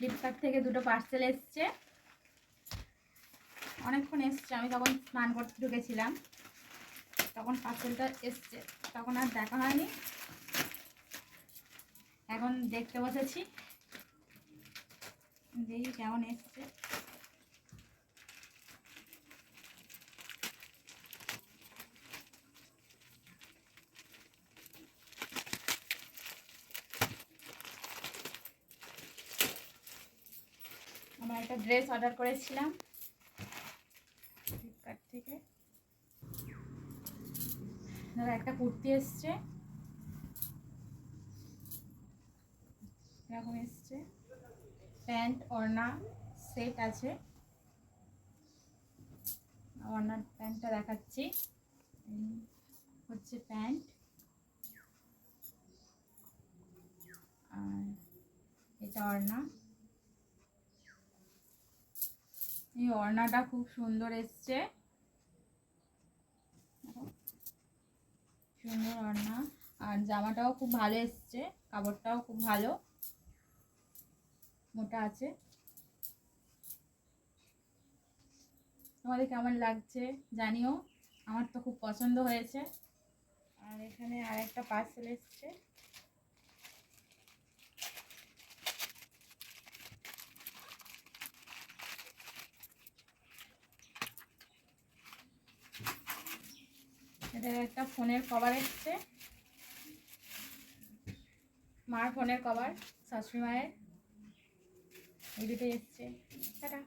Flipkart থেকে দুটো parcel এসছে, অনেকক্ষণ এসছে। আমি তখন স্নান করতে ঢুকেছিলাম, তখন পার্সেলটা এসছে, তখন আর দেখা হয়নি। এখন দেখতে বসেছি, দেখি কেমন এসছে। আমার একটা ড্রেস অর্ডার করেছিলাম ফ্লিপকার্ট থেকে, ধরো একটা কুর্তি এসছে, এরকম এসছে। প্যান্ট ওড়না সেট আছে, ওড়নার প্যান্টটা দেখাচ্ছি। হচ্ছে প্যান্ট, আর এটা ওড়না। এই ওড়নাটা খুব সুন্দর এসছে, সুন্দর ওড়না। আর জামাটাও খুব ভালো এসছে, কাপড়টাও খুব ভালো, মোটা আছে। তোমাদের কেমন লাগছে জানিও, আমার তো খুব পছন্দ হয়েছে। আর এখানে আর একটা পার্সেল এসছে, এটা একটা ফোনের কভার এসছে, মার ফোনের কভার, শাশুড়ি মায়ের, এই দুটোই এসছে। টাটা।